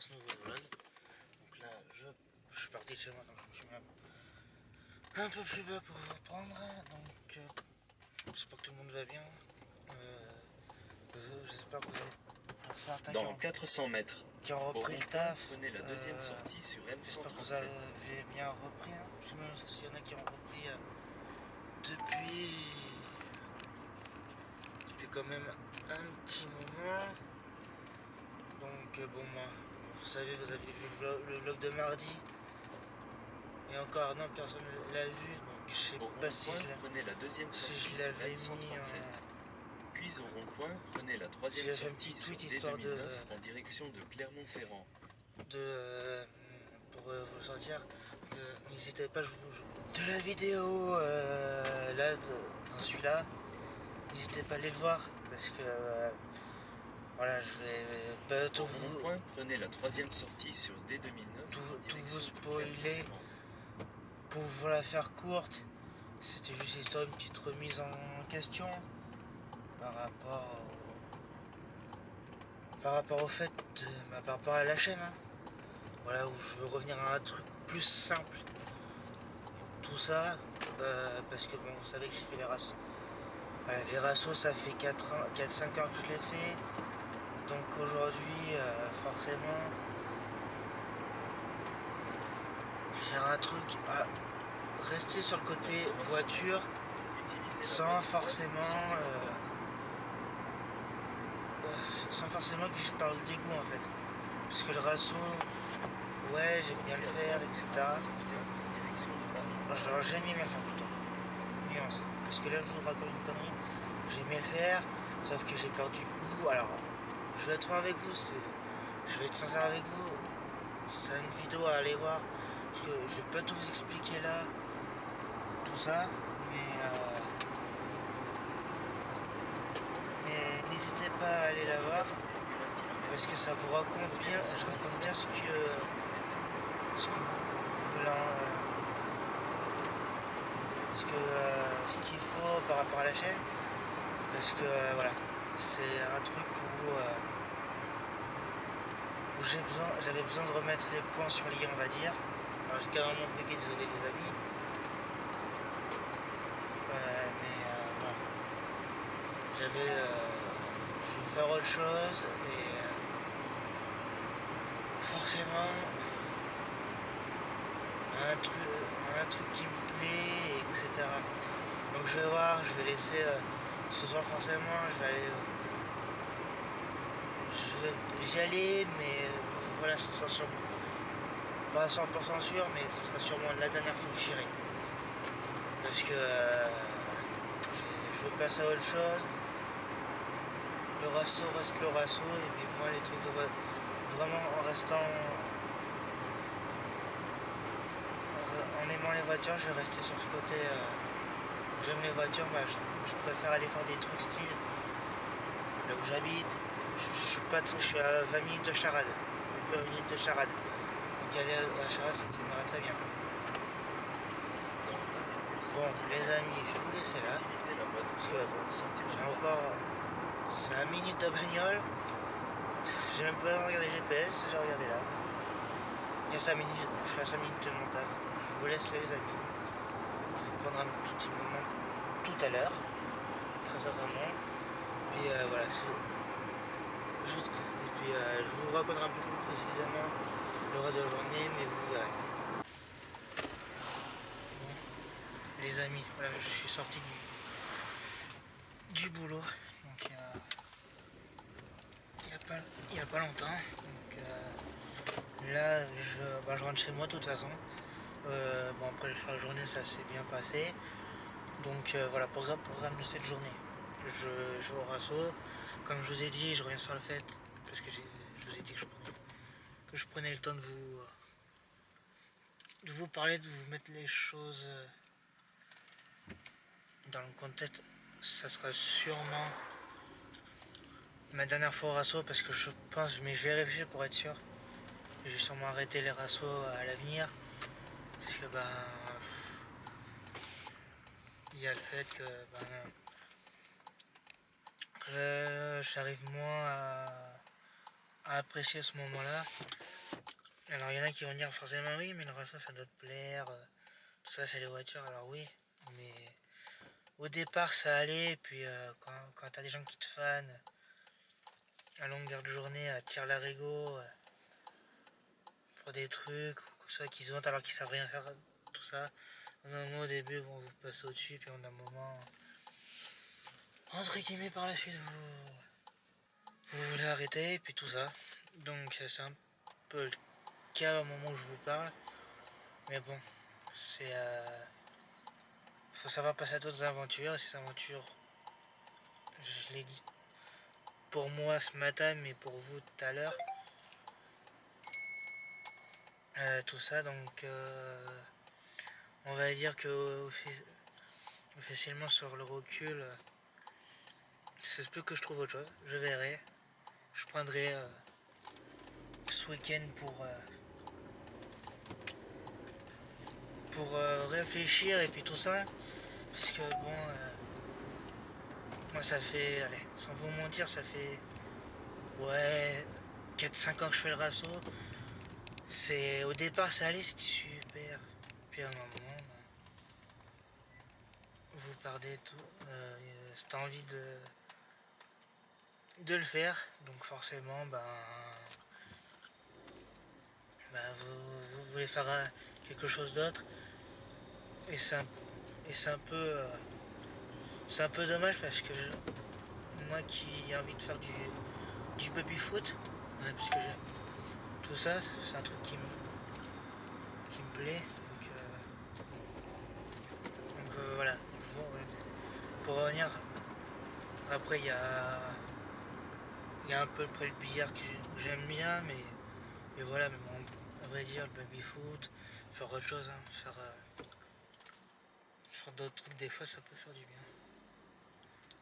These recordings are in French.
pour ce nouveau vlog. Donc là, je suis parti de chez moi, donc je me suis mis un peu plus bas pour vous prendre. Donc, j'espère que tout le monde va bien. J'espère que vous avez certains dans 400 mètres. qui ont repris le taf. Prenez la deuxième sortie sur J'espère que vous M137. avez bien repris. Hein. Je me demande s'il y en a qui ont repris depuis quand même un petit moment. Donc bon, moi, vous savez, vous avez vu le vlog de mardi. Et encore, non, personne ne l'a vu. Donc je sais pas si prenez la deuxième si sortie je sur l'avais mis M137. Puis au rond-point, prenez la troisième j'ai fait un sortie petit sur tweet histoire D2009 en direction de Clermont-Ferrand. Pour vous le sortir. N'hésitez pas, de la vidéo là, dans celui-là. N'hésitez pas à aller le voir parce que voilà, je vais pas tout vous. Prenez la troisième sortie sur D2009. Tout vous spoiler. Pour vous la faire courte, c'était juste histoire une petite remise en question par rapport au fait par rapport à la chaîne. Hein. Voilà, où je veux revenir à un truc plus simple. Tout ça, parce que bon, vous savez que j'ai fait les rassos. Voilà, les rassos, ça fait 4-5 ans que je l'ai fait. Donc aujourd'hui, forcément, faire un truc, rester sur le côté voiture, sans forcément que je parle d'égout en fait. Parce que le rasso, ouais, j'aime bien le faire, etc. Genre, j'aime bien le faire plutôt. Nuance. Parce que là, je vous raconte une connerie. J'aimais le faire, sauf que j'ai perdu goût. Alors, je vais être franc avec vous, je vais être sincère avec vous. C'est une vidéo à aller voir. Parce que je vais pas tout vous expliquer là, tout ça. Mais n'hésitez pas à aller la voir. Parce que ça vous raconte bien, je raconte bien ce que vous voulez, ce qu'il faut par rapport à la chaîne. Parce que voilà, c'est un truc où j'avais besoin de remettre les points sur l'I, on va dire. Alors j'ai carrément bugué, désolé les amis. Voilà. Je vais faire autre chose et forcément un truc qui me plaît, etc. Donc je vais voir, je vais laisser ce soir forcément, j'y aller, mais voilà, ce sera sûrement pas 100% sûr, mais ce sera sûrement la dernière fois que j'irai. Parce que je veux passer à autre chose. Le rasso reste le rasso, et puis moi les trucs de vraiment en restant en aimant les voitures, je vais rester sur ce côté. J'aime les voitures, je préfère aller faire des trucs style là où j'habite. Je suis à 20 minutes de Charade. 20 minutes de Charade. Donc aller à Charade, ça m'irait très bien. Bon, les amis, je vais vous laisser là. Parce que j'ai encore 5 minutes de bagnole. J'ai même pas regardé GPS, j'ai regardé là. Il y a 5 minutes, je suis à 5 minutes de mon taf. Je vous laisse les amis. Je vous prendrai un tout petit moment tout à l'heure. Très sincèrement. Puis voilà, je vous raconterai un peu plus précisément le reste de la journée, mais vous verrez. Bon, les amis, voilà, je suis sorti du boulot. Donc il y a pas longtemps. Donc là, je rentre chez moi de toute façon. Bon, après la journée, ça s'est bien passé. Donc voilà, programme de cette journée. Je vais au rasso. Comme je vous ai dit, je reviens sur le fait, parce que je vous ai dit que je prenais le temps de vous parler, de vous mettre les choses dans le contexte. Ça sera sûrement ma dernière fois au rasso, parce que je pense, mais je vais réfléchir pour être sûr. Je vais sûrement arrêter les rassos à l'avenir. Parce que il y a le fait que j'arrive moins à à apprécier ce moment-là. Alors il y en a qui vont dire forcément oui, mais le racing ça doit te plaire, tout ça c'est les voitures, alors oui, mais au départ ça allait, et puis quand t'as des gens qui te fanent à longueur de journée à tir larigot pour des trucs, ou que ce soit qu'ils ont alors qu'ils savent rien faire, tout ça, au début vont vous passer au-dessus, puis on a un moment, entre guillemets par la suite, vous voulez arrêter, et puis tout ça. Donc c'est un peu le cas au moment où je vous parle, mais bon, c'est... faut savoir passer à d'autres aventures, et ces aventures, je l'ai dit pour moi ce matin, mais pour vous tout à l'heure, tout ça, donc on va dire que officiellement sur le recul, c'est plus que je trouve autre chose, je verrai, je prendrai ce week-end pour réfléchir et puis tout ça, parce que bon, moi ça fait, allez, sans vous mentir, ça fait ouais 4-5 ans que je fais le rasso. C'est au départ ça allait, c'était super. Puis à un moment, vous perdez tout, cette envie de le faire, donc forcément vous voulez faire quelque chose d'autre, et c'est un peu dommage parce que moi qui ai envie de faire du baby foot, ouais, parce que tout ça c'est un truc qui me plaît, donc voilà. Pour revenir, après il y a un peu près le billard que j'aime bien, mais voilà, mais bon, à vrai dire, le baby foot, faire autre chose, hein, faire d'autres trucs, des fois ça peut faire du bien.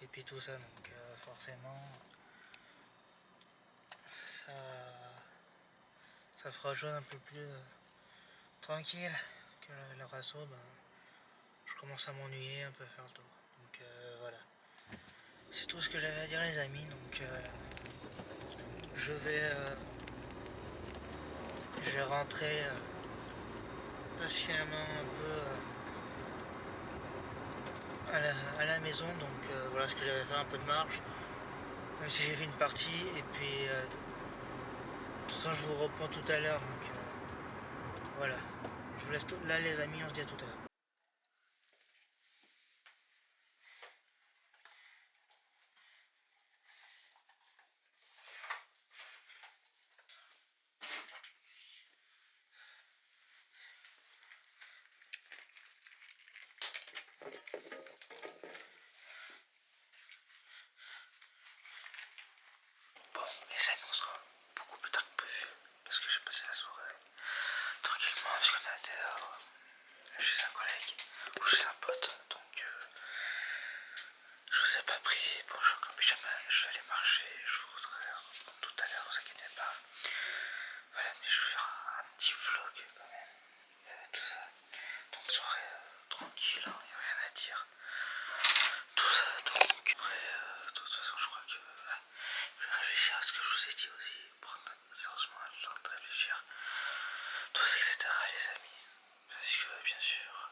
Et puis tout ça, donc forcément, ça, ça fera autre chose un peu plus tranquille que le rasso, je commence à m'ennuyer un peu à faire le tour. Donc voilà. C'est tout ce que j'avais à dire les amis, donc je vais rentrer patiemment un peu à la maison, donc voilà ce que j'avais fait, un peu de marche, même si j'ai fait une partie, et puis de toute façon je vous reprends tout à l'heure, donc voilà. Je vous laisse là les amis, on se dit à tout à l'heure. Bon, les amis, on sera beaucoup plus tard que prévu, parce que j'ai passé la soirée tranquillement, parce qu'on a été chez un collègue ou chez un pote, donc je vous ai pas pris. Bon, je suis encore en pyjama, je vais aller marcher, je vous retrouverai tout à l'heure, ne vous inquiétez pas. Voilà, mais je vais faire un petit vlog quand même, tout ça. Donc soirée tranquille, il n'y a rien à dire. Tout ça, donc après, de toute façon, je crois que je vais réfléchir à ce que je vous ai dit aussi, prendre sérieusement le temps de réfléchir, tout ça, etc. les amis. Parce que bien sûr,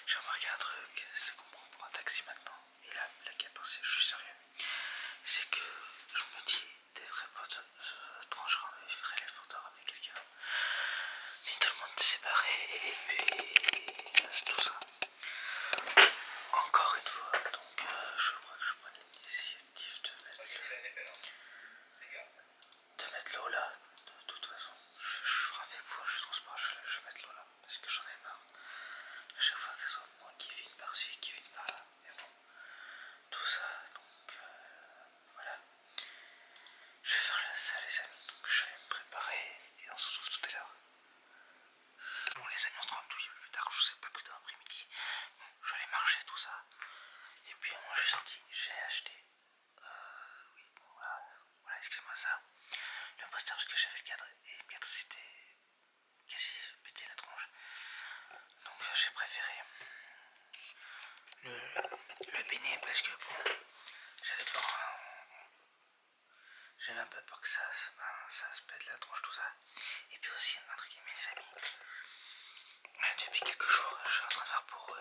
j'ai remarqué un truc, c'est qu'on prend un taxi maintenant. Et là, la capacité, je suis sérieux. C'est que je me dis, des vrais potes trancheront et feraient l'effort de ramener quelqu'un. Mais tout le monde s'est barré, et puis tout ça. Encore une fois, donc je crois que je prends l'initiative de mettre l'eau là. De toute façon, je ferai avec vous, je transpare, je vais mettre l'eau là, parce que j'en ai marre. À chaque fois que ça moi qui viennent par-ci, qui viennent par-là, mais bon, tout ça, donc voilà. Je vais faire ça les amis, donc je vais me préparer et on se retrouve tout à l'heure. Bon les amis, on se retrouve un tout petit peu plus tard, je vous ai pas pris dans l'après-midi. Bon, je vais aller marcher tout ça. Et puis moi je suis sorti, j'ai acheté, oui, bon, voilà, excusez-moi ça, le poster parce que j'avais le cadre et le cadre c'était quasi pété la tronche. Donc j'ai préféré le béné parce que bon, j'avais j'avais un peu peur que ça se pète la tronche, tout ça. Et puis aussi, entre guillemets, les amis, depuis quelques jours, je suis en train de faire pour,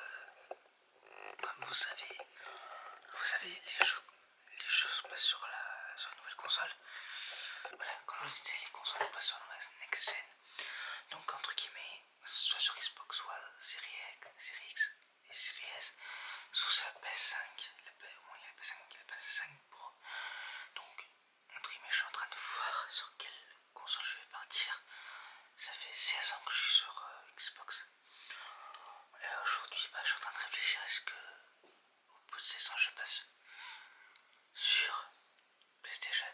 comme vous savez, les jeux se passent sur une nouvelle console. Voilà, quand je vous disais, les consoles passent sur la next gen. Donc, entre guillemets, soit sur Xbox, soit Series X et Series S, soit sur la PS5, il y a la PS5 et la PS5 Pro. Donc, entre guillemets, je suis en train de voir sur quelle console je vais partir. Ça fait 16 ans que je suis sur Xbox. Et aujourd'hui, je suis en train de réfléchir, est-ce que au bout de 16 ans, je passe sur PlayStation,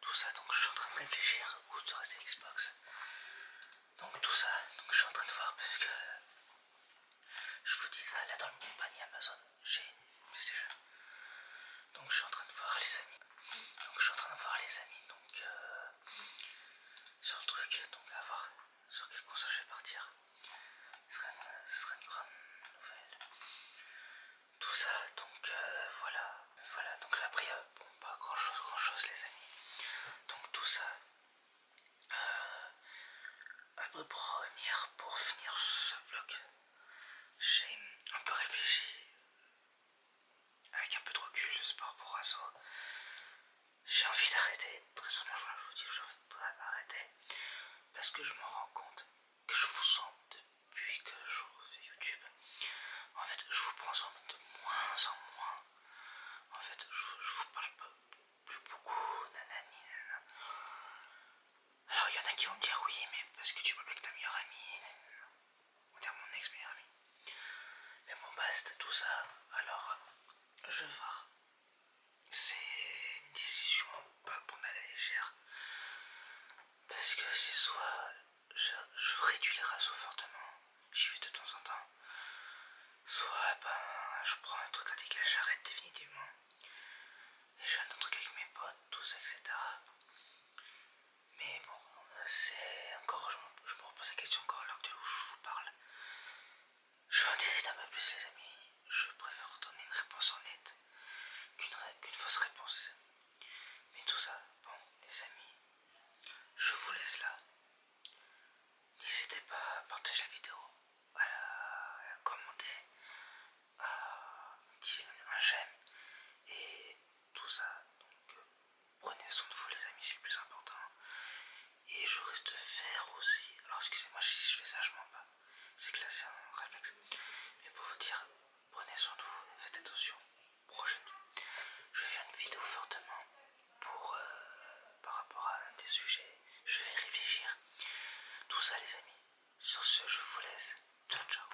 tout ça. Donc, je suis en train de réfléchir où de rester Xbox. Donc, tout ça, donc je suis en train de voir parce que je vous dis ça, là dans mon panier Amazon, j'ai une PlayStation. Donc, je suis en train de voir les amis. Donc, sur le truc, donc à voir sur quelle console je vais partir. Ce sera une grande nouvelle. Tout ça, donc voilà. Voilà, donc là après, bon, pas grand chose les amis. Donc tout ça. Après pour finir ce vlog, j'ai un peu réfléchi avec un peu de recul par rapport à ça. J'ai envie d'arrêter, très honnêtement je vous dis, j'ai envie d'arrêter parce que je me rends compte que je vous sens depuis que je refais YouTube. En fait, je vous prends soin de moins en moins. En fait, je vous parle pas plus beaucoup, nanani, nanana. Alors, il y en a qui vont me dire oui, mais parce que tu parles avec ta meilleure amie, nanana. On va dire mon ex-meilleure amie. Mais bon, basta, tout ça. Alors, je vais voir. C'est une décision pas pour la légère. Parce que c'est soit je réduis les ratios fortement, j'y vais de temps en temps, soit je prends un truc radical, j'arrête définitivement. Et je fais un autre truc avec mes potes, tout ça, etc. Mais bon, c'est encore, je me repose la question encore à l'heure où je vous parle. Je vais en décider un peu plus les amis, je préfère donner une réponse honnête qu'une fausse réponse les amis. Mais tout ça, bon les amis, je vous laisse là. N'hésitez pas à partager la vidéo, à commenter, à dire un j'aime et tout ça. Donc prenez soin de vous les amis, c'est le plus important. Et je risque de faire aussi, alors excusez-moi si je fais ça je m'en bats, c'est que là c'est un réflexe. Mais pour vous dire, prenez soin de vous, faites attention. Prochaine, je vais faire une vidéo fortement pour par rapport à un des sujets. Je vais réfléchir. Tout ça les amis. Sur ce, je vous laisse. Ciao ciao.